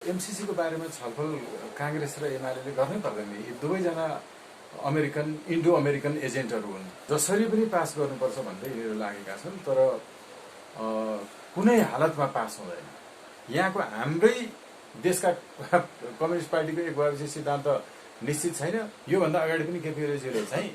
MCC को बारेमा छलफल कांग्रेस र एमाले गर्नै पर्दैन। यी दुवैजना इन्डो अमेरिकन एजेन्टहरू हुन्। जसरी पनि पास गर्नुपर्छ भन्दै यिनीहरू लागेका छन्, तर कुनै हालतमा पास हुँदैन। यहाँको हाम्रै देशका कम्युनिस्ट पार्टीको एक वार्षिक सिद्धान्त निश्चित छैन। योभन्दा अगाडि पनि केपी ओलीजीले चाहिँ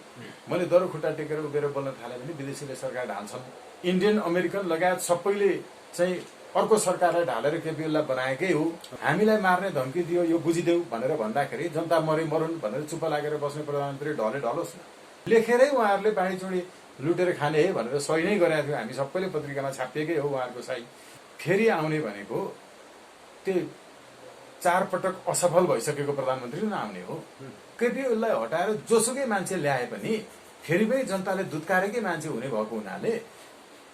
मैले दरो खुट्टा टेकेर उभिएर बोल्न थाले भने विदेशीले सरकार ढाल्छन्। इन्डियन अमेरिकन लगायत सबैले चाहिँ अर्को सरकारलाई ढालेर केपी ओलीलाई बनाएकै हो। हामीलाई मार्ने धम्की दियो, यो बुझिदेऊ भनेर भन्दाखेरि जनता मरे मरुन् भनेर चुप्प लागेर बस्ने प्रधानमन्त्री ढले ढलोस् न। लेखेरै उहाँहरूले बाँडीचुँडी लुटेर खाने है भनेर सही नै गरेका थियो। हामी सबैले पत्रिकामा छापिएकै हो उहाँहरूको सही। फेरि आउने भनेको त्यो 4 पटक असफल भइसकेको प्रधानमन्त्री नआउने हो। केपी ओलीलाई हटाएर जोसुकै मान्छे ल्याए पनि फेरि पनि जनताले दुत्कारेकै मान्छे हुने भएको हुनाले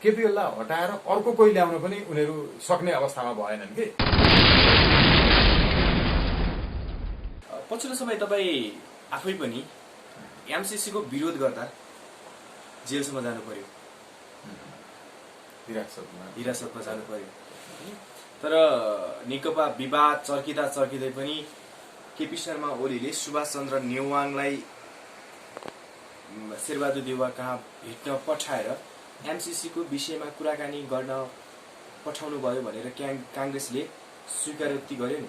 केपी ओलीलाई हटाएर अर्को कोही ल्याउन पनि उनीहरू सक्ने अवस्थामा भएनन् कि। पछिल्लो समय तपाईँ आफै पनि एमसीसी को विरोध गर्दा जेलसम्म जानु पर्यो, हिरासतमा जानु पर्यो। तर नेकपा विवाद चर्किँदै पनि केपी शर्मा ओलीले सुभाष चन्द्र नेवाङलाई शेरबहादुर देउवा कहाँ भेट्न पठाएर एमसीसी को विषयमा कुराकानी गर्न पठाउनु भयो भनेर कांग्रेसले स्वीकारोक्ति गर्यो नि।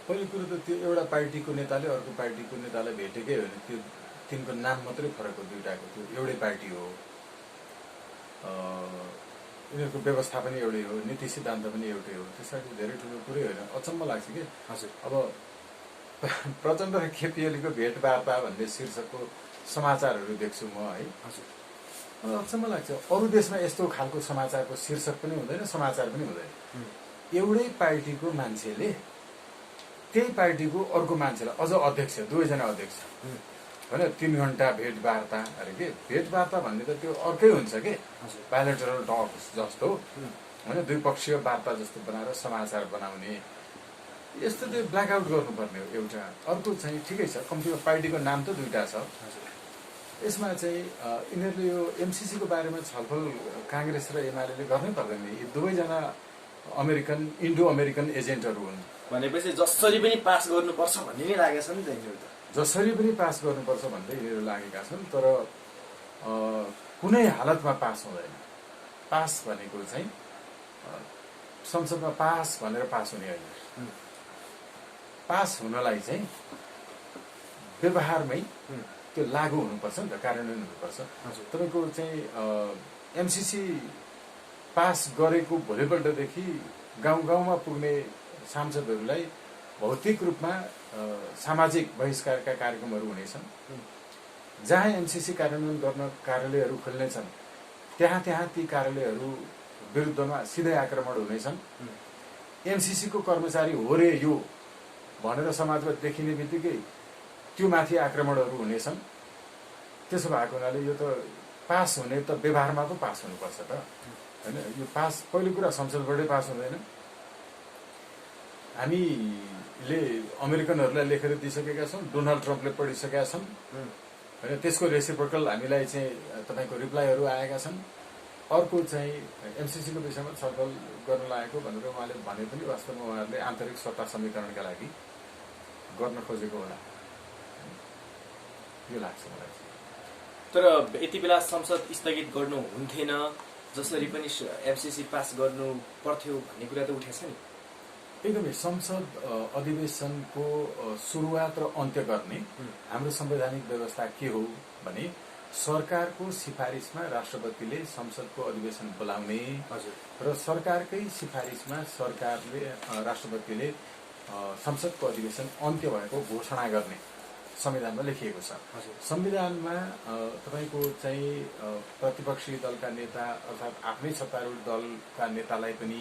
पहिलो कुरो त त्यो एउटा पार्टीको नेताले अर्को पार्टीको नेतालाई भेटेकै होइन। त्यो तिनको नाम मात्रै फरक हो, दुईटाको। त्यो एउटै पार्टी हो, यिनीहरूको व्यवस्था पनि एउटै हो, नीति सिद्धान्त पनि एउटै हो। त्यसरी धेरै ठुलो कुरै होइन। अचम्म लाग्छ कि हजुर, अब प्रचण्ड र केपी ओलीको भेटवार्ता भन्ने शीर्षकको समाचारहरू देख्छु म है। हजुर, अचम्म लाग्छ। अरू देशमा यस्तो खालको समाचारको शीर्षक पनि हुँदैन, समाचार पनि हुँदैन। एउटै पार्टीको मान्छेले त्यही पार्टीको अर्को मान्छेलाई, अझ अध्यक्ष, दुवैजना अध्यक्ष होइन, 3 घण्टा भेटवार्ता अरे के भेटवार्ता भन्ने त त्यो अर्कै हुन्छ कि बायोलेटरल टक्स जस्तो होइन, द्विपक्षीय वार्ता जस्तो बनाएर समाचार बनाउने। यस्तो त्यो ब्ल्याकआउट गर्नुपर्ने हो एउटा। अर्को चाहिँ ठिकै छ, कम्तीमा पार्टीको नाम त दुईटा छ। यसमा चाहिँ यिनीहरूले यो एमसीसी को बारेमा छलफल कांग्रेस र एमाले गर्नै पर्दैन। यी दुवैजना इन्डो अमेरिकन एजेन्टहरू हुन्। भनेपछि जसरी पनि पास गर्नुपर्छ भन्ने नै लागेको छ नि त यिनीहरू त। जसरी पनि पास गर्नुपर्छ भन्दै यिनीहरू लागेका छन्, तर कुनै हालतमा पास हुँदैन। पास भनेको चाहिँ संसदमा पास भनेर पास हुने होइन। पास हुनलाई चाहिँ व्यवहारमै त्यो लागू हुनुपर्छ नि त, कार्यान्वयन हुनुपर्छ। तपाईँको चाहिँ एमसीसी पास गरेको भोलिपल्टदेखि गाउँ गाउँमा पुग्ने सांसदहरूलाई भौतिक रूपमा सामाजिक बहिष्कारका कार्यक्रमहरू हुनेछन्। जहाँ एमसीसी कार्यान्वयन गर्न कार्यालयहरू खुल्नेछन् त्यहाँ ती कार्यालयहरू विरुद्धमा सिधै आक्रमण हुनेछन्। एमसीसी को कर्मचारी हो रे यो भनेर समाजमा देखिने बित्तिकै त्यो माथि आक्रमणहरू हुनेछन्। त्यसो भएको हुनाले यो त पास हुने त व्यवहारमा पो पास हुनुपर्छ त होइन। यो पास पहिलो कुरा संसदबाटै पास हुँदैन। हामीले अमेरिकनहरूलाई लेखेर दिइसकेका छौँ, डोनाल्ड ट्रम्पले पढिसकेका छन् होइन। त्यसको रेसिप्रोकल हामीलाई चाहिँ तपाईँको रिप्लाईहरू आएका छन्। अर्को चाहिँ एमसीसी को विषयमा छलफल गर्न लागेको भनेर उहाँले भने पनि वास्तवमा उहाँहरूले आन्तरिक सत्ता समीकरणका लागि गर्न खोजेको होला, यो लाग्छ मलाई। तर यति बेला संसद स्थगित गर्नु हुन्थेन, जसरी पनि एमसीसी पास गर्नु पर्थ्यो भन्ने कुरा त उठेछ नि। एकदमै संसद अधिवेशनको सुरुवात र अन्त्य गर्ने हाम्रो संवैधानिक व्यवस्था के हो भने सरकारको सिफारिसमा राष्ट्रपतिले संसदको अधिवेशन बोलाउने र सरकारकै सिफारिसमा राष्ट्रपतिले संसदको अधिवेशन अन्त्य भएको घोषणा गर्ने संविधानमा लेखिएको छ। संविधानमा तपाईँको चाहिँ प्रतिपक्षी दलका नेता अर्थात् आफ्नै सत्तारूढ दलका नेतालाई पनि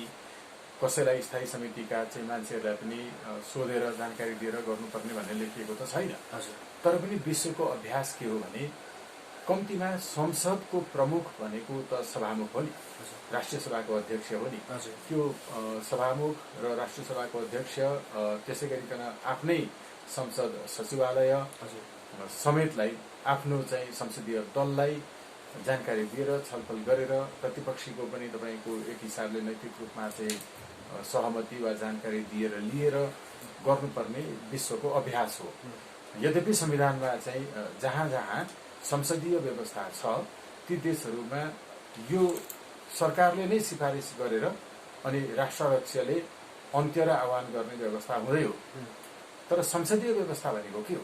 कसैलाई स्थायी समितिका चाहिँ मान्छेहरूलाई पनि सोधेर जानकारी दिएर गर्नुपर्ने भन्ने लेखिएको त छैन। तर पनि विश्वको अभ्यास के हो भने कम्तीमा संसदको प्रमुख भनेको त सभामुख हो नि, राष्ट्रिय सभाको अध्यक्ष हो नि। त्यो सभामुख र राष्ट्रिय सभाको अध्यक्ष त्यसै गरिकन आफ्नै संसद सचिवालय समेतलाई आफ्नो चाहिँ संसदीय दललाई जानकारी दिएर छलफल गरेर प्रतिपक्षीको पनि तपाईँको एक हिसाबले नैतिक रूपमा चाहिँ सहमति वा जानकारी दिएर लिएर गर्नुपर्ने विश्वको अभ्यास हो। यद्यपि संविधानमा चाहिँ जहाँ जहाँ संसदीय व्यवस्था छ ती देशहरूमा यो सरकारले नै सिफारिस गरेर अनि राष्ट्राध्यक्षले अन्त्य र आह्वान गर्ने व्यवस्था हुँदै हो। तर संसदीय व्यवस्था भनेको के हो?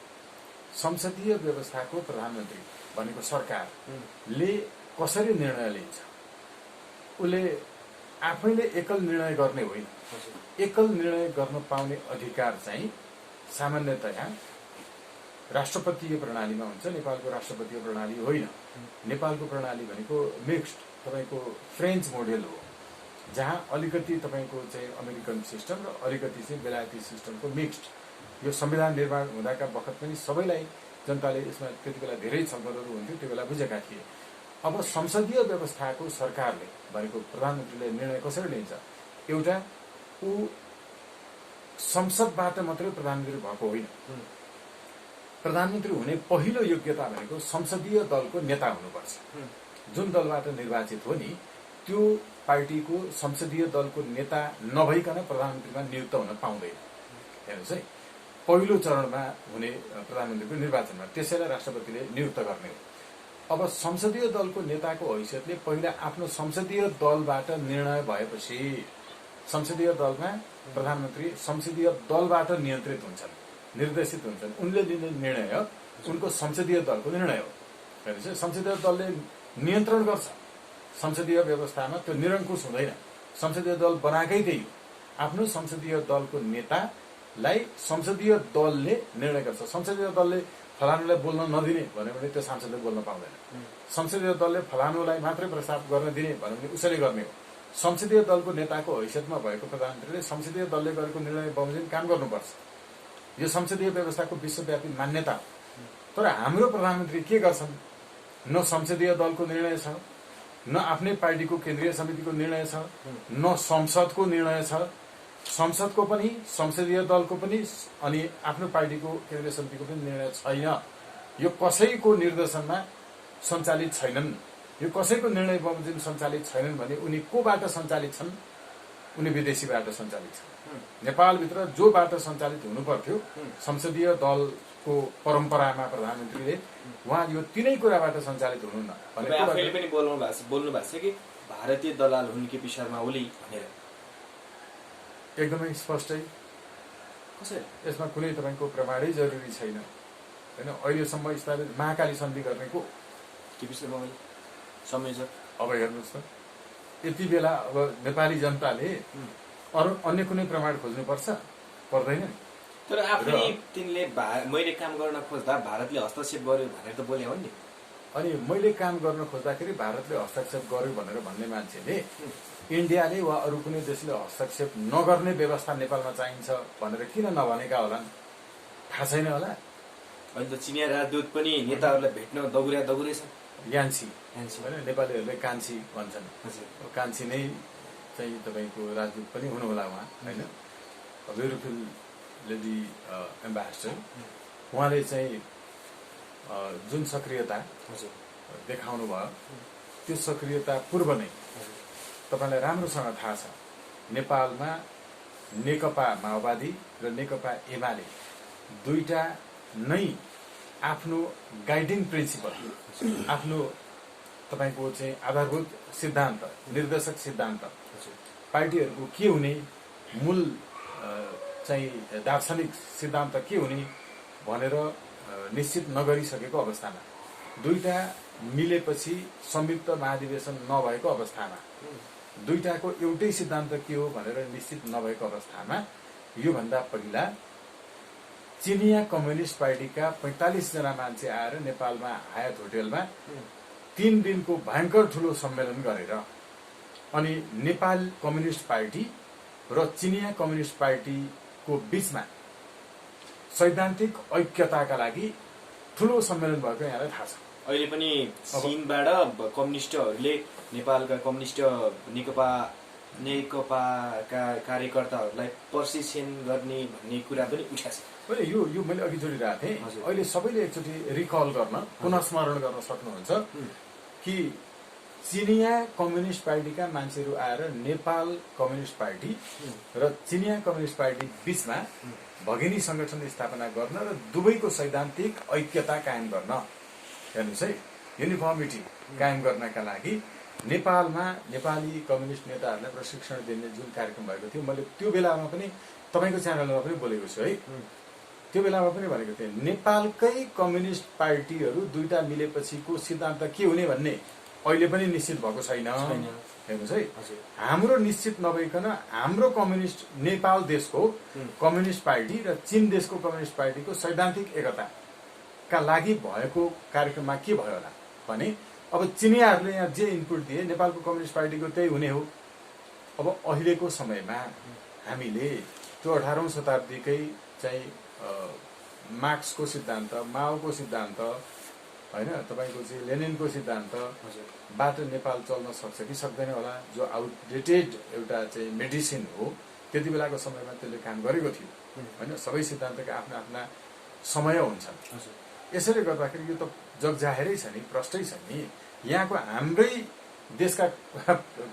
संसदीय व्यवस्थाको प्रधानमन्त्री भनेको सरकारले कसरी निर्णय लिन्छ? उसले आफैले एकल निर्णय गर्ने होइन। एकल निर्णय गर्न पाउने अधिकार चाहिँ सामान्यतया राष्ट्रपतीय प्रणालीमा हुन्छ। नेपालको राष्ट्रपतीय प्रणाली होइन। नेपालको प्रणाली भनेको मिक्स्ड तपाईँको फ्रेन्च मोडेल हो, जहाँ अलिकति तपाईँको चाहिँ अमेरिकन सिस्टम र अलिकति चाहिँ बेलायती सिस्टमको मिक्स्ड। यो संविधान निर्माण हुँदाका बखत पनि सबैलाई जनताले यसमा त्यति बेला धेरै छलफलहरू हुन्थ्यो, त्यो बेला बुझेका थिए। अब संसदीय व्यवस्थाको सरकारले भनेको प्रधानमन्त्रीले निर्णय कसरी लिन्छ? एउटा ऊ संसदबाट मात्रै प्रधानमन्त्री भएको होइन। प्रधानमन्त्री हुने पहिलो योग्यता भनेको संसदीय दलको नेता हुनुपर्छ। जुन दलबाट निर्वाचित हो नि त्यो पार्टीको संसदीय दलको नेता नभइकन प्रधानमन्त्रीमा नियुक्त हुन पाउँदैन। हेर्नुहोस् है, पहिलो चरणमा हुने प्रधानमन्त्रीको निर्वाचनमा त्यसैलाई राष्ट्रपतिले नियुक्त गर्ने हो। अब संसदीय दलको नेताको हैसियतले पहिला आफ्नो संसदीय दलबाट निर्णय भएपछि संसदीय दलमा प्रधानमन्त्री संसदीय दलबाट नियन्त्रित हुन्छन्, निर्देशित हुन्छन्। उनले लिने निर्णय उनको संसदीय दलको निर्णय हो। हेर्नुहोस्, संसदीय दलले नियन्त्रण गर्छ संसदीय व्यवस्थामा, त्यो निरङ्कुश हुँदैन। संसदीय दल बनाएकै त्यही हो। आफ्नो संसदीय दलको नेतालाई संसदीय दलले निर्णय गर्छ। संसदीय दलले फलानुलाई बोल्न नदिने भन्यो भने त्यो सांसदले बोल्न पाउँदैन। संसदीय दलले फलानुलाई मात्रै प्रस्ताव गर्न दिने भन्यो भने उसैले गर्ने हो। संसदीय दलको नेताको हैसियतमा भएको प्रधानमन्त्रीले संसदीय दलले गरेको निर्णय बमोजिम काम गर्नुपर्छ। यो संसदीय व्यवस्थाको विश्वव्यापी मान्यता हो। तर हाम्रो प्रधानमन्त्री के गर्छन्? न संसदीय दलको निर्णय छ, न आफ्नै पार्टीको केन्द्रीय समितिको निर्णय छ, न संसदको निर्णय छ। संसदको पनि, संसदीय दलको पनि अनि आफ्नो पार्टीको केन्द्रीय समितिको पनि निर्णय छैन। यो कसैको निर्देशनमा सञ्चालित छैनन्। यो कसैको निर्णय बमोजिम सञ्चालित छैनन् भने उनी कोबाट सञ्चालित छन्? उनी विदेशीबाट सञ्चालित छन्। नेपालभित्र जोबाट सञ्चालित हुनु पर्थ्यो संसदीय दलको परम्परामा प्रधानमन्त्रीले उहाँ यो तीनै कुराबाट सञ्चालित हुनुहुन्न। आफैले पनि बोल्नु भएको छ कि भारतीय दलाल हुन् केपी शर्मा ओली भनेर। एकदमै स्पष्टै कसरी? यसमा कुनै तपाईँको प्रमाणै जरुरी छैन होइन। अहिलेसम्म स्थापित महाकाली सन्धि गर्नेको केपी शर्मा ओली संयोजक। अब हेर्नुहोस् त, यति बेला अब नेपाली जनताले अरू अन्य कुनै प्रमाण खोज्नुपर्छ? पर्दैन। तर आफै तिनले मैले काम गर्न खोज्दा भारतले हस्तक्षेप गर्यो भनेर त बोले हो नि। अनि मैले काम गर्न खोज्दाखेरि भारतले हस्तक्षेप गर्यो भनेर भन्ने मान्छेले इन्डियाले वा अरू कुनै देशले हस्तक्षेप नगर्ने व्यवस्था नेपालमा चाहिन्छ भनेर किन नभनेका होलान्? थाहा छैन होला। अहिले त चिनिया राजदूत पनि नेताहरूलाई भेट्न दगुरे छन्। यान्सी होइन, नेपालीहरूले कान्छी भन्छन्। कान्छी नै चाहिँ तपाईँको राजदूत पनि हुनुहोला उहाँ होइन। ब्युटिफुल लेडी एम्बेसडर उहाँले चाहिँ जुन सक्रियता देखाउनु भयो त्यो सक्रियता पूर्व नै तपाईँलाई राम्रोसँग थाहा छ नेपालमा नेकपा माओवादी र नेकपा एमाले दुईटा नै आफ्नो गाइडिङ प्रिन्सिपल, आफ्नो तपाईँको चाहिँ आधारभूत सिद्धान्त, निर्देशक सिद्धान्त पार्टीहरूको के हुने, मूल चाहिँ दार्शनिक सिद्धान्त के हुने भनेर निश्चित नगरिसकेको अवस्थामा, दुईटा मिलेपछि संयुक्त महाधिवेशन नभएको अवस्थामा, दुईटाको एउटै सिद्धान्त के हो भनेर निश्चित नभएको अवस्थामा योभन्दा पहिला चिनिया कम्युनिस्ट पार्टीका 45 जना मान्छे आएर नेपालमा हायत होटेलमा 3 दिनको भयंकर ठूलो सम्मेलन गरेर अनि नेपाल कम्युनिस्ट पार्टी र चिनिया कम्युनिस्ट पार्टीको बीचमा सैद्धान्तिक ऐक्यताका लागि ठूलो सम्मेलन भएको यहाँलाई थाहा छ। अहिले पनि चीनबाट कम्युनिस्टहरूले नेपालका कम्युनिस्ट नेकपाका कार्यकर्ताहरूलाई प्रशिक्षण गर्ने भन्ने कुरा पनि उठाएको छ। मैले यो मैले अघि जोडिरहेको थिएँ। अहिले सबैले एकचोटि रिकल गर्न, पुनः स्मरण गर्न सक्नुहुन्छ कि चिनिया कम्युनिस्ट पार्टीका मान्छेहरू आएर नेपाल कम्युनिस्ट पार्टी र चिनिया कम्युनिस्ट पार्टी बीचमा भगिनी संगठन स्थापना गर्न र दुवैको सैद्धान्तिक ऐक्यता कायम गर्न, हेर्नुहोस् है, युनिफर्मिटी कायम गर्नका लागि नेपालमा नेपाली कम्युनिस्ट नेताहरूलाई प्रशिक्षण दिने जुन कार्यक्रम भएको थियो, मैले त्यो बेलामा पनि तपाईँको च्यानलमा पनि बोलेको छु है, त्यो बेलामा पनि भनेको थिएँ नेपालकै कम्युनिस्ट पार्टीहरू दुईटा मिलेपछिको सिद्धान्त के हुने भन्ने अहिले पनि निश्चित भएको छैन। हेर्नुहोस् है, हाम्रो निश्चित नभइकन हाम्रो कम्युनिस्ट नेपाल देशको कम्युनिस्ट पार्टी र चीन देशको कम्युनिस्ट पार्टीको सैद्धान्तिक एकताका लागि भएको कार्यक्रममा के भयो होला भने अब चिनियाहरूले यहाँ जे इनपुट दिए नेपालको कम्युनिस्ट पार्टीको त्यही हुने हो। अब अहिलेको समयमा हामीले त्यो 18औं शताब्दीकै चाहिँ मार्क्सको सिद्धान्त, माओको सिद्धान्त होइन, तपाईँको चाहिँ लेनिनको सिद्धान्तबाट नेपाल चल्न सक्छ कि सक्दैन होला, जो आउटडेटेड एउटा चाहिँ मेडिसिन हो, त्यति बेलाको समयमा त्यसले काम गरेको थियो होइन। सबै सिद्धान्तका आफ्ना आफ्ना समय हुन्छन्। यसैले गर्दाखेरि यो त जगजाहेरै छ नि, प्रष्टै छ नि। यहाँको हाम्रै देशका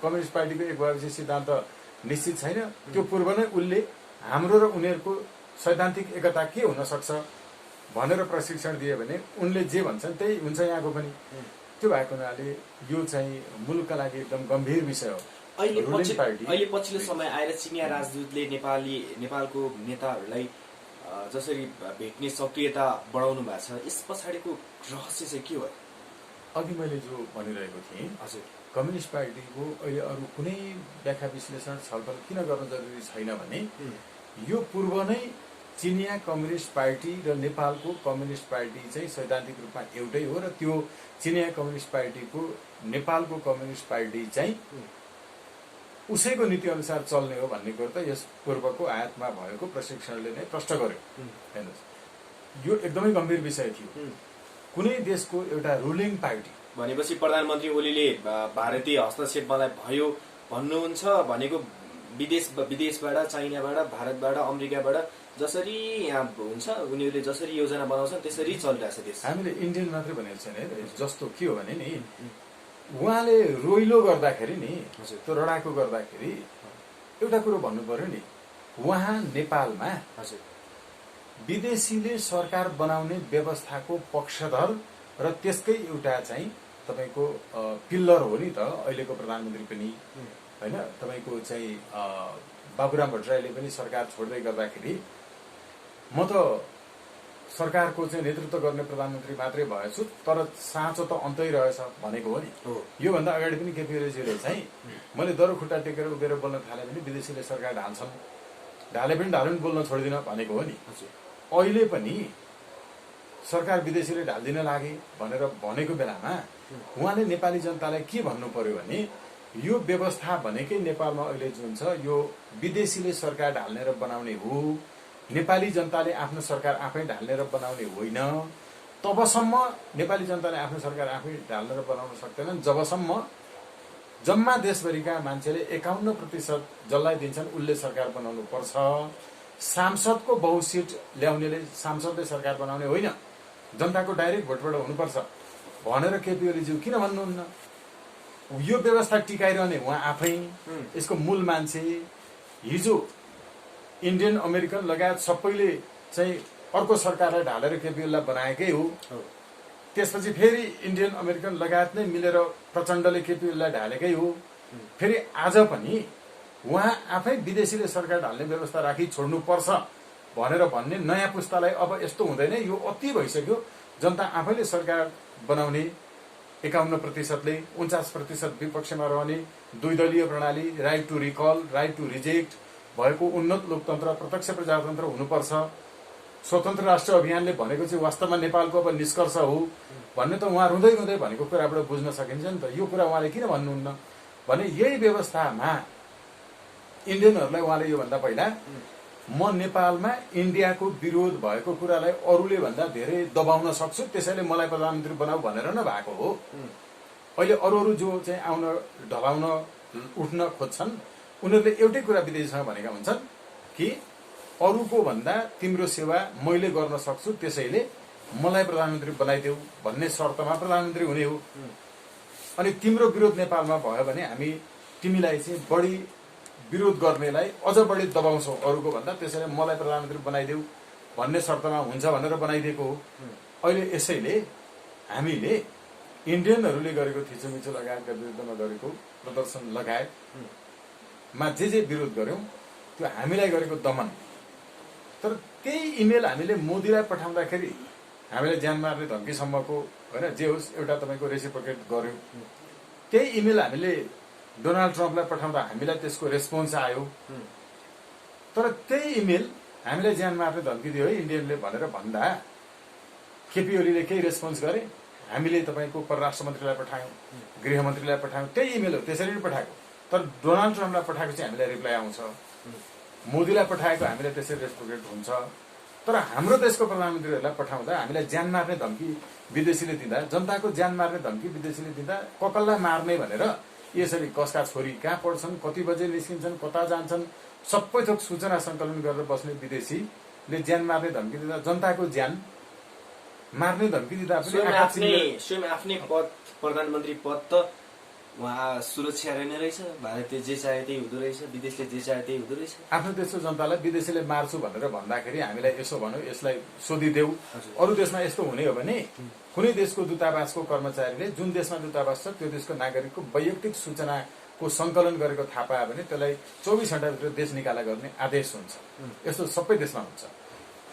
कम्युनिस्ट पार्टीको एक भएपछि सिद्धान्त निश्चित छैन, त्यो पूर्व नै उसले हाम्रो र उनीहरूको सैद्धान्तिक एकता के हुन सक्छ भनेर प्रशिक्षण दियो भने उनले जे भन्छन् त्यही हुन्छ यहाँको पनि। त्यो भएको हुनाले यो चाहिँ मुलुकका लागि एकदम गम्भीर विषय हो। अहिले पछिल्लो समय आएर चिनिया राजदूतले नेपालको नेताहरूलाई जसरी भेट्ने सक्रियता बढाउनु भएको छ, यस पछाडिको रहस्य चाहिँ के हो? अघि मैले जो भनिरहेको थिएँ, हजुर, कम्युनिस्ट पार्टीको अहिले अरू कुनै व्याख्या विश्लेषण छलफल किन गर्न जरुरी छैन भने यो पूर्व नै चिनिया कम्युनिस्ट पार्टी र नेपालको कम्युनिस्ट पार्टी चाहिँ सैद्धान्तिक रूपमा एउटै हो र त्यो चिनिया कम्युनिस्ट पार्टीको नेपालको कम्युनिस्ट पार्टी चाहिँ उसैको नीति अनुसार चल्ने हो भन्ने कुरो त यस पूर्वको आयातमा भएको प्रशिक्षणले नै प्रष्ट गर्यो। हेर्नुहोस्, यो एकदमै गम्भीर विषय थियो। कुनै देशको एउटा रुलिङ पार्टी भनेपछि प्रधानमन्त्री ओलीले भारतीय हस्तक्षेप मलाई भयो भन्नुहुन्छ भनेको विदेशबाट, चाइनाबाट, भारतबाट, अमेरिकाबाट जसरी यहाँ हुन्छ उनीहरूले जसरी योजना बनाउँछन् त्यसरी चलिरहेछ देश। हामीले इन्डियन मात्रै भनेको छैन, जस्तो के हो भने नि उहाँले रोइलो गर्दाखेरि नि, त्यो रडाको गर्दाखेरि एउटा कुरो भन्नु पर्यो नि, उहाँ नेपालमा विदेशीले सरकार बनाउने व्यवस्थाको पक्षधर र त्यसकै एउटा चाहिँ तपाईँको पिल्लर हो नि त अहिलेको प्रधानमन्त्री पनि होइन। तपाईँको चाहिँ बाबुराम भट्टराईले पनि सरकार छोड्दै गर्दाखेरि म त सरकारको चाहिँ नेतृत्व गर्ने प्रधानमन्त्री मात्रै भएछु, तर साँचो त अन्तै रहेछ भनेको हो नि। योभन्दा अगाडि पनि केपी ओलीजीले चाहिँ मैले दरो खुट्टा टेकेर उभिएर बोल्न थाले भने विदेशीले सरकार ढाल्छन्, ढाले पनि बोल्न छोड्दिन भनेको हो नि। अहिले पनि सरकार विदेशीले ढाल्दिन लागे भनेर भनेको बेलामा उहाँले नेपाली जनतालाई के भन्नु पर्यो भने यो व्यवस्था भनेकै नेपालमा अहिले जुन छ यो विदेशीले सरकार ढाल्ने र बनाउने हो, नेपाली जनताले आफ्नो सरकार आफै ढाल्ने र बनाउने होइन। तबसम्म नेपाली जनताले आफ्नो सरकार आफै ढाल्न र बनाउन सक्दैनन् जबसम्म जम्मा देशभरिका मान्छेले 51% जसलाई दिन्छन् उसले सरकार बनाउनु पर्छ। सांसदको बहुसिट ल्याउनेले सांसदले सरकार बनाउने होइन, जनताको डाइरेक्ट भोटबाट हुनुपर्छ भनेर केपी ओलीज्यू किन भन्नुहुन्न? यो व्यवस्था टिकाइरहने उहाँ आफै यसको मूल मान्छे। हिजो इन्डियन अमेरिकन लगायत सबैले चाहिँ अर्को सरकारलाई ढालेर केपी ओलीलाई बनाएकै हो। त्यसपछि फेरि इन्डियन अमेरिकन लगायत नै मिलेर प्रचण्डले केपी ओलीलाई ढालेकै हो। फेरि आज पनि उहाँ आफै विदेशीले सरकार ढाल्ने व्यवस्था राखी छोड्नुपर्छ भनेर भन्ने नयाँ पुस्तालाई अब यस्तो हुँदैन, यो अति भइसक्यो। जनता आफैले सरकार बनाउने 51%ले 49% विपक्षमा रहने, द्विदलीय प्रणाली, right to recall, right to reject भएको उन्नत लोकतन्त्र, प्रत्यक्ष प्रजातन्त्र हुनुपर्छ। स्वतन्त्र राष्ट्र अभियानले भनेको चाहिँ वास्तवमा नेपालको अब निष्कर्ष हो भन्ने त उहाँ रुँदै रुँदै भनेको कुराबाट बुझ्न सकिन्छ नि त। यो कुरा उहाँले किन भन्नुहुन्न भने यही व्यवस्थामा इन्डियनहरूलाई उहाँले योभन्दा पहिला म नेपालमा इन्डियाको विरोध भएको कुरालाई अरूले भन्दा धेरै दबाउन सक्छु, त्यसैले मलाई प्रधानमन्त्री बनाऊ भनेर न भएको हो। अहिले अरू जो चाहिँ आउन ढलाउन उठ्न खोज्छन् उनीहरूले एउटै कुरा विदेशीसँग भनेका हुन्छन् कि अरूको भन्दा तिम्रो सेवा मैले गर्न सक्छु, त्यसैले मलाई प्रधानमन्त्री बनाइदेऊ भन्ने शर्तमा प्रधानमन्त्री हुने हो। अनि तिम्रो विरोध नेपालमा भयो भने हामी तिमीलाई चाहिँ बढी विरोध गर्नेलाई अझ बढी दबाउँछौँ अरूको भन्दा, त्यसैले मलाई प्रधानमन्त्री बनाइदेऊ भन्ने शर्तमा हुन्छ भनेर बनाइदिएको हो। अहिले यसैले हामीले इन्डियनहरूले गरेको थिचोमिचो लगायतका विरुद्धमा गरेको प्रदर्शन लगायतमा जे विरोध गर्यौं त्यो हामीलाई गरेको दमन। तर त्यही इमेल हामीले मोदीलाई पठाउँदाखेरि हामीलाई ज्यान मार्ने धम्कीसम्मको होइन जे होस् एउटा तपाईँको रेसिप्रोकेट गर्यौं। त्यही इमेल हामीले डोनाल्ड ट्रम्पलाई पठाउँदा हामीलाई त्यसको रेस्पोन्स आयो। तर त्यही इमेल हामीलाई ज्यान मार्ने धम्की दियो है इन्डियनले भनेर भन्दा केपी ओलीले केही रेस्पोन्स गरे? हामीले तपाईँको परराष्ट्र मन्त्रीलाई पठायौँ, गृहमन्त्रीलाई पठायौँ, त्यही इमेल हो त्यसरी नै पठाएको। तर डोनाल्ड ट्रम्पलाई पठाएको चाहिँ हामीलाई रिप्लाई आउँछ, मोदीलाई पठाएको हामीलाई त्यसरी रेस्पोकेट हुन्छ। तर हाम्रो देशको प्रधानमन्त्रीहरूलाई पठाउँदा हामीलाई ज्यान मार्ने धम्की विदेशीले दिँदा, जनताको ज्यान मार्ने धम्की विदेशीले दिँदा ककल्लाई मार्ने भनेर यसरी कसका छोरी कहाँ पढ्छन्, कति बजे निस्किन्छन्, कता जान्छन्, सबै थोक सूचना सङ्कलन गरेर बस्ने विदेशीले ज्यान मार्ने धम्की दिँदा, जनताको ज्यान मार्ने धम्की दिँदा पनि स्वयं आफ्नै पद, प्रधानमन्त्री पद त उहाँ सुरक्षा रहेन रहेछ। भारतले जे चाहे त्यही हुँदो रहेछ, विदेशले जे चाहे त्यही हुँदो रहेछ। आफ्नो देशको जनतालाई विदेशीले मार्छु भनेर भन्दाखेरि हामीलाई यसो भनौँ, यसलाई सोधिदेऊ। अरू देशमा यस्तो हुने हो भने कुनै देशको दूतावासको कर्मचारीले जुन देशमा दूतावास छ त्यो देशको नागरिकको वैयक्तिक सूचनाको सङ्कलन गरेको थाहा पायो भने त्यसलाई 24 घण्टाभित्र देश निकाला गर्ने आदेश हुन्छ। यस्तो सबै देशमा हुन्छ।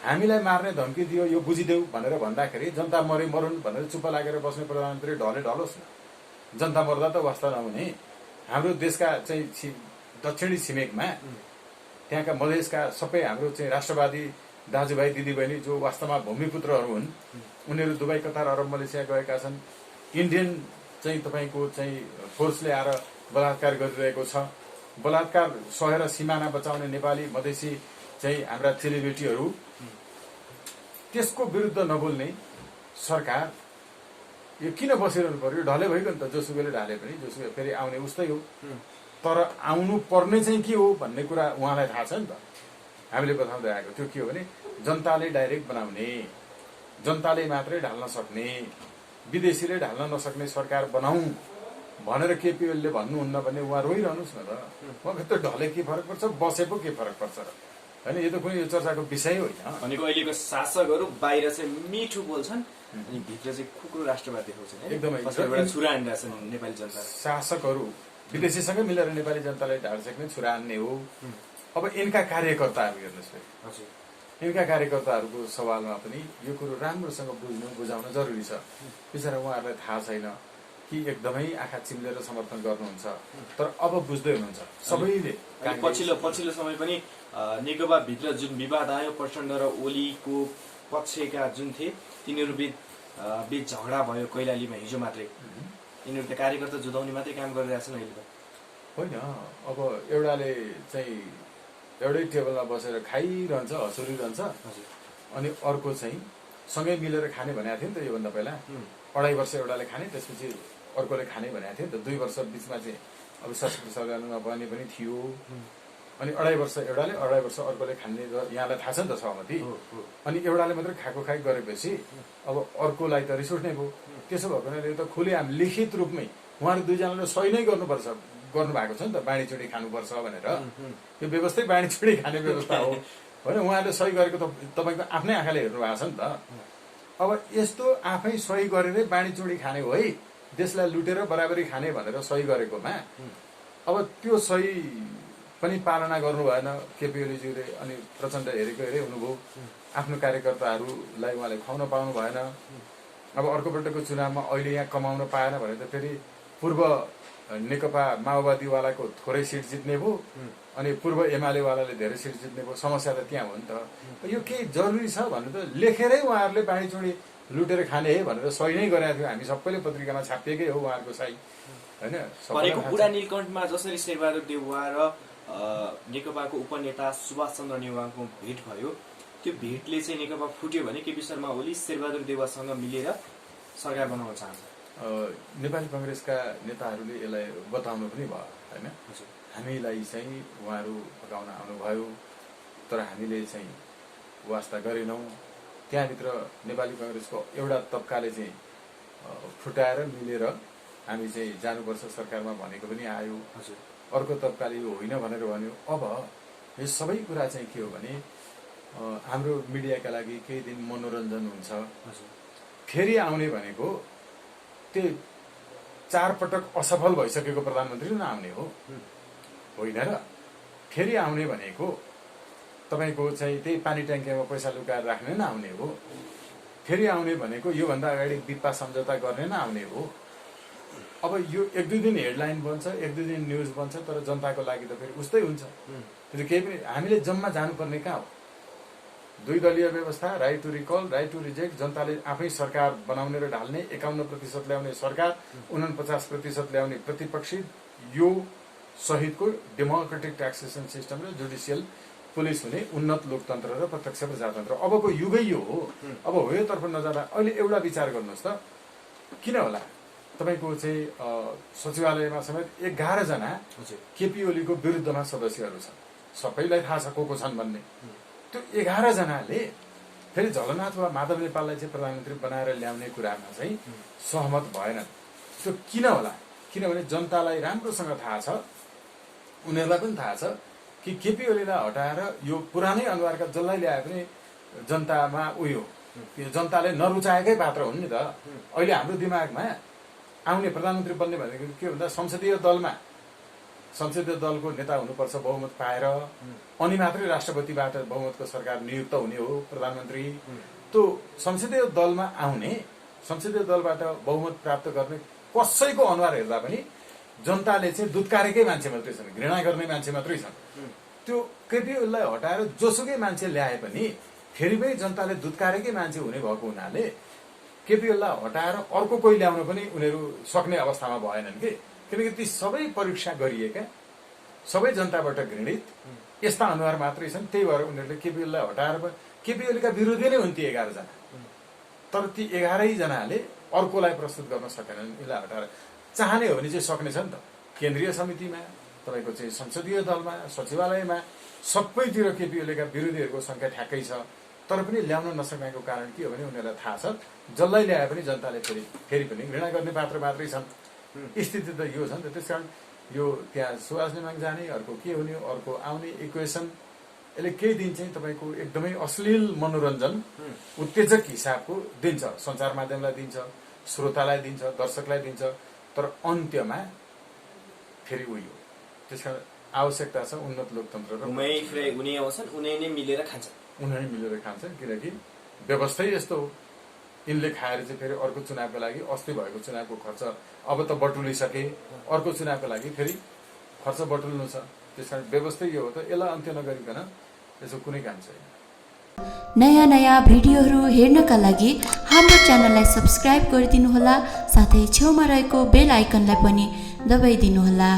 हामीलाई मार्ने धम्की दियो, यो बुझिदेऊ भनेर भन्दाखेरि जनता मरे मरुन् भनेर चुप्प लागेर बस्ने प्रधानमन्त्री ढले ढलोस् न। जनता मर्दा त वास्ता नहुने। हाम्रो देशका चाहिँ दक्षिणी छिमेकमा त्यहाँका मधेसका सबै हाम्रो चाहिँ राष्ट्रवादी दाजुभाइ दिदीबहिनी जो वास्तवमा भूमिपुत्रहरू हुन्, उनीहरू दुबई, कतार, अरब, मलेसिया गएका छन्। इन्डियन चाहिँ तपाईँको चाहिँ फोर्सले आएर बलात्कार गरिरहेको छ। बलात्कार सहेर सिमाना बचाउने नेपाली मधेसी चाहिँ हाम्रा चेलीबेटीहरू, त्यसको विरुद्ध नबोल्ने सरकार यो किन बसिरहनु पर्यो? ढले भइगयो नि त, जोसुकैले ढाले पनि जोसुकै फेरि आउने उस्तै हो। तर आउनु पर्ने चाहिँ के हो भन्ने कुरा उहाँलाई थाहा छ नि त। हामीले बताउँदै आएको त्यो के हो भने जनताले डाइरेक्ट बनाउने, जनताले मात्रै ढाल्न सक्ने, विदेशीले ढाल्न नसक्ने सरकार बनाऊ भनेर केपी ओलीले भन्नुहुन्न भने उहाँ रोइरहनुहोस् न त। उहाँको त ढले के फरक पर्छ, बसे पो के फरक पर्छ र होइन? यो त कुनै यो चर्चाको विषय होइन। भनेको अहिलेको शासकहरू बाहिर चाहिँ मिठो बोल्छन् अनि भित्र चाहिँ कुकुर राष्ट्रवाद देखाउँछन्। एकदमै छुरा हान्दैछन् नेपाली जनता। शासकहरू विदेशीसँगै मिलेर नेपाली जनतालाई ढाल्छन्, छुरा हान्ने हो। अब यिनका कार्यकर्ताहरू हेर्नुहोस्, यिनका कार्यकर्ताहरूको सवालमा पनि यो कुरो राम्रोसँग बुझाउन जरुरी छ। बिचरा उहाँहरूलाई थाहा छैन कि एकदमै आँखा चिम्लेर समर्थन गर्नुहुन्छ, तर अब बुझ्दै हुनुहुन्छ सबैले। पछिल्लो समय पनि नेकपा भित्र जुन विवाद आयो, प्रचण्ड र ओलीको पक्षका जुन थिए तिनीहरू बीच झगडा भयो कैलालीमा हिजो मात्रै। यिनीहरू त कार्यकर्ता जुधाउने मात्रै काम गरिरहेछन् अहिले त होइन। अब एउटाले चाहिँ एउटै टेबलमा बसेर खाइरहन्छ, हँसुरिरहन्छ, अनि अर्को चाहिँ सँगै मिलेर खाने भनेको थियो नि त योभन्दा पहिला। 2.5 वर्ष एउटाले खाने, त्यसपछि अर्कोले खाने भनेको थियो नि त। 2 वर्ष बिचमा चाहिँ अब संस्कृति सञ्चालनमा बन्ने पनि थियो। अनि 2.5 वर्ष एउटाले, 2.5 वर्ष अर्कोले खाने, यहाँलाई थाहा छ नि त सहमति। अनि एउटाले मात्रै खाएको खाइ गरेपछि अब अर्कोलाई त रिस उठ्ने भयो। त्यसो भएको हुनाले यो त खुलेआम लिखित रूपमै उहाँहरू दुईजनाले सही नै गर्नुभएको छ नि त, बाँडीचुँडी खानुपर्छ भनेर। यो व्यवस्थै बाँडीचुँडी खाने व्यवस्था हो होइन? उहाँहरूले सही गरेको त तपाईँको आफ्नै आँखाले हेर्नु भएको छ नि त। अब यस्तो आफै सही गरेरै बाँडीचुँडी खाने हो है, देशलाई लुटेर बराबरी खाने भनेर सही गरेकोमा अब त्यो सही पनि पालना गर्नु भएन केपी ओलीज्यूले। अनि प्रचण्ड हेरेको हेरे हुनुभयो, आफ्नो कार्यकर्ताहरूलाई उहाँले खुवाउन पाउनु भएन। अब अर्कोपल्टको चुनावमा अहिले यहाँ कमाउन पाएन भने त फेरि पूर्व नेकपा माओवादीवालाको थोरै सिट जित्ने भयो, अनि पूर्व एमालेवालाले धेरै सिट जित्ने भयो। समस्या त त्यहाँ हो नि त। यो केही जरुरी छ भन्नु त लेखेरै उहाँहरूले बाँडीचुँडी लुटेर खाने है भनेर सही नै गरेको थियो। हामी सबैले पत्रिकामा छापिएकै हो उहाँहरूको सही होइन? भनेको बुढा नीलकण्ठमा जसरी शेरबहादुर देउवा र नेकपाको उपनेता सुभाष चन्द्र नेवाङको भेट भयो, त्यो भेटले चाहिँ नेकपा फुट्यो भने केपी शर्मा ओली शेरबहादुर देउवासँग मिलेर सरकार बनाउन चाहन्छ। नेपाली कङ्ग्रेसका नेताहरूले यसलाई बताउनु पनि भयो होइन? हामीलाई चाहिँ उहाँहरू फकाउन आउनुभयो, तर हामीले चाहिँ वास्ता गरेनौँ। त्यहाँभित्र नेपाली कङ्ग्रेसको एउटा तबकाले चाहिँ फुटाएर मिलेर हामी चाहिँ जानुपर्छ सरकारमा भनेको पनि आयो, हजुर अर्को तत्काल यो होइन भनेर भन्यो। अब यो सबै कुरा चाहिँ के हो भने हाम्रो मिडियाका लागि केही दिन मनोरञ्जन हुन्छ, हजुर फेरि आउने भनेको त्यो 4 पटक असफल भइसकेको प्रधानमन्त्री नआउने हो, होइन र? फेरि आउने भनेको तपाईँको चाहिँ त्यही पानी ट्याङ्कीमा पैसा लुकाएर राख्ने नआउने हो, फेरि आउने भनेको योभन्दा अगाडि बिप्पा सम्झौता गर्ने नआउने हो। अब यो 1-2 दिन हेडलाइन बन्छ, 1-2 दिन न्युज बन्छ, तर जनताको लागि त फेरि उस्तै हुन्छ। त्यो केही पनि हामीले जम्मा जानुपर्ने कहाँ हो? 2 दलीय व्यवस्था, right to recall, right to reject, जनताले आफै सरकार बनाउने र ढाल्ने, 51% ल्याउने सरकार, 49% ल्याउने प्रतिपक्षी, यो सहितको डेमोक्रेटिक ट्याक्सेसन सिस्टम र जुडिसियल पुलिस हुने उन्नत लोकतन्त्र र प्रत्यक्ष प्रजातन्त्र। अबको युगै यो हो। अब हो यो तर्फ नजाँदा अहिले एउटा विचार गर्नुहोस् त, किन होला तपाईँको चाहिँ सचिवालयमा समेत 11 जना केपी ओलीको विरुद्धमा सदस्यहरू छन्। सबैलाई थाहा छ को छन् भन्ने। त्यो 11 जनाले फेरि झलनाथ वा माधव नेपाललाई चाहिँ प्रधानमन्त्री बनाएर ल्याउने कुरामा चाहिँ सहमत भएनन्। त्यो किन होला? किनभने जनतालाई राम्रोसँग थाहा छ, उनीहरूलाई पनि थाहा छ कि केपी ओलीलाई हटाएर यो पुरानै अनुहारका जसलाई ल्याए पनि जनतामा उयो जनताले नरुचाएकै पात्र हुन् नि त। अहिले हाम्रो दिमागमा आउने प्रधानमन्त्री बन्ने भनेको के भन्दा संसदीय दलको नेता हुनुपर्छ, बहुमत पाएर, अनि मात्रै राष्ट्रपतिबाट बहुमतको सरकार नियुक्त हुने हो प्रधानमन्त्री। त्यो संसदीय दलमा आउने, संसदीय दलबाट बहुमत प्राप्त गर्ने कसैको अनुहार हेर्दा पनि जनताले चाहिँ दुत्कारेकै मान्छे मात्रै छन्, घृणा गर्ने मान्छे मात्रै छन्। त्यो केपी ओलीलाई हटाएर जोसुकै मान्छे ल्याए पनि फेरि पनि जनताले दुत्कारेकै मान्छे हुने भएको हुनाले केपी ओलीलाई हटाएर अर्को कोही ल्याउन पनि उनीहरू सक्ने अवस्थामा भएनन् कि। किनकि ती सबै परीक्षा गरिएका, सबै जनताबाट घृणित यस्ता अनुहार मात्रै छन्। त्यही भएर उनीहरूले केपी ओलीलाई हटाएर केपी ओलीका विरोधी नै हुन् ती 11 जना। तर ती 11 जनाले अर्कोलाई प्रस्तुत गर्न सकेनन्। यसलाई हटाएर चाहने हो भने चाहिँ सक्ने छ नि त। केन्द्रीय समितिमा, तपाईँको चाहिँ संसदीय दलमा, सचिवालयमा सबैतिर केपी ओलीका विरोधीहरूको संख्या ठ्याक्कै छ। तर पनि ल्याउन नसकेको कारण के हो भने उनीहरूलाई थाहा छ जसलाई ल्याए पनि जनताले फेरि पनि घृणा गर्ने पात्र मात्रै छन्। स्थिति त यो छ नि त। त्यसकारण यो त्यहाँ सुवास नेमाङ जाने, अर्को के हुने, अर्को आउने इक्वेसन, यसले केही दिन चाहिँ तपाईँको एकदमै अश्लील मनोरञ्जन उत्तेजक हिसाबको दिन्छ। सञ्चार माध्यमलाई दिन्छ, श्रोतालाई दिन्छ, दर्शकलाई दिन्छ, तर अन्त्यमा फेरि उयो। त्यसकारण आवश्यकता छ उन्नत लोकतन्त्र र उनी आउँछन्, उनी नै मिलेर खान्छन्, उनीहरू मिलेर खान्छन्। किनकि व्यवस्थै यस्तो हो। यिनले खाएर चाहिँ फेरि अर्को चुनावको लागि, अस्ति भएको चुनावको खर्च अब त बटुलिसके, अर्को चुनावको लागि फेरि खर्च बटुल्नु छ। त्यसकारण व्यवस्थै यो हो त। यसलाई अन्त्य नगरिकन यसो कुनै काम छैन। नयाँ नयाँ भिडियोहरू हेर्नका लागि हाम्रो च्यानललाई सब्स्क्राइब गरिदिनुहोला, साथै छेउमा रहेको बेल आइकनलाई पनि दबाइदिनुहोला।